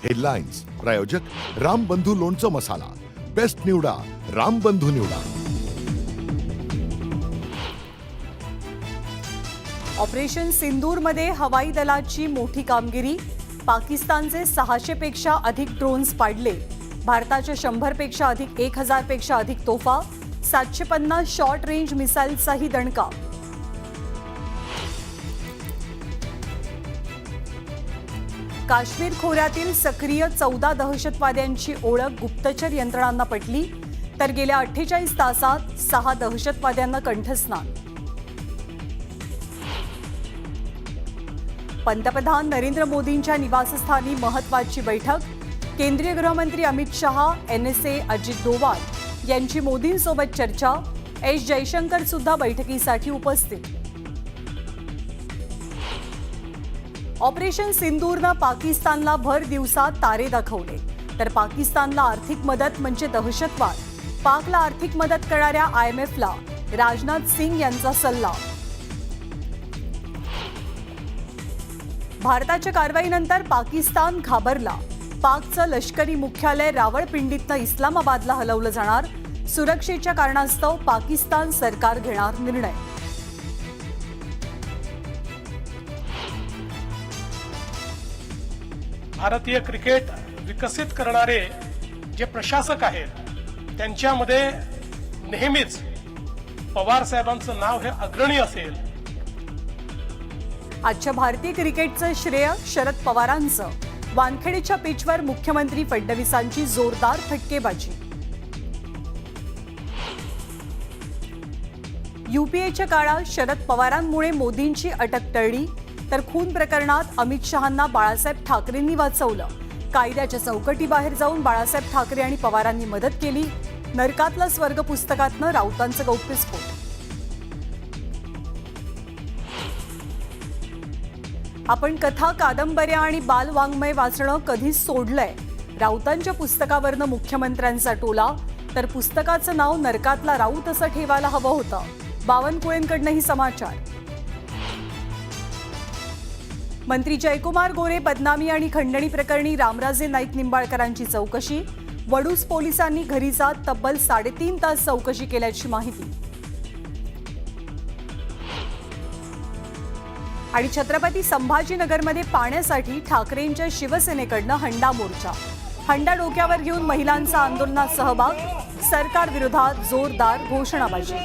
Headlines प्रायोजक रामबंधू लोणचं मसाला, best निवडा रामबंधू निवडा। ऑपरेशन सिंदूरमध्ये हवाई दलाची मोठी कामगिरी। पाकिस्तानचे 600 पेक्षा अधिक ड्रोन्स पाडले। भारताच्या 100 पेक्षा अधिक 1000 पेक्षा अधिक तोफा, 750 शॉर्ट रेंज मिसाईलचाही दणका। काश्मीर खोऱ्यातील सक्रिय 14 दहशतवाद्यांची ओळख गुप्तचर यंत्रणांना पटली, तर गेल्या 48 तासात 6 दहशतवाद्यांना कंठस्नान। पंतप्रधान नरेंद्र मोदींच्या निवासस्थानी महत्त्वाची बैठक। केंद्रीय गृहमंत्री अमित शहा, NSA अजित डोवाल यांची मोदींसोबत चर्चा। एस जयशंकर सुद्धा बैठकीसाठी उपस्थित। ऑपरेशन सिंदूरनं पाकिस्तानला भर दिवसात तारे दाखवले, तर पाकिस्तानला आर्थिक मदत म्हणजे दहशतवाद। पाकला आर्थिक मदत करणाऱ्या IMFला राजनाथ सिंग यांचा सल्ला। भारताच्या कारवाईनंतर पाकिस्तान घाबरला। पाकचं लष्करी मुख्यालय रावळपिंडीतनं इस्लामाबादला हलवलं जाणार। सुरक्षेच्या कारणास्तव पाकिस्तान सरकार घेणार निर्णय। भारतीय क्रिकेट विकसित करणारे जे प्रशासक आहेत त्यांच्यामध्ये नेहमीच पवार साहेबांचं नाव हे अग्रणी असेल। आजच्या भारतीय क्रिकेटचं श्रेय शरद पवारांचं। वानखेडेच्या पिचवर मुख्यमंत्री फडणवीसांची जोरदार फटकेबाजी। UPAच्या काळात शरद पवारांमुळे मोदींची अटक टळली, तर खून प्रकरणात अमित शहांना बाळासाहेब ठाकरेंनी वाचवलं। कायद्याच्या चौकटीबाहेर जाऊन बाळासाहेब ठाकरे आणि पवारांनी मदत केली। नरकातला स्वर्ग पुस्तकातनं राऊतांचं गौप्यस्फोट। आपण कथा, कादंबऱ्या आणि बालवाङ्मय वाचणं कधीच सोडलंय। राऊतांच्या पुस्तकावरनं मुख्यमंत्र्यांचा टोला, तर पुस्तकाचं नाव नरकातला राऊत असं ठेवायला हवं होतं। बावनकुळेंकडनंही समाचार। मंत्री जयकुमार गोरे बदनामी आणि खंडणी प्रकरणी रामराजे नाईक निंबाळकरांची चौकशी। वडूज पोलिसांनी घरी जात तब्बल 3.5 तास चौकशी केल्याची माहिती। आणि छत्रपती संभाजीनगरमध्ये पाण्यासाठी ठाकरेंच्या शिवसेनेकडनं हंडा मोर्चा। हंडा डोक्यावर घेऊन महिलांचा आंदोलनात सहभाग। सरकार विरोधात जोरदार घोषणाबाजी।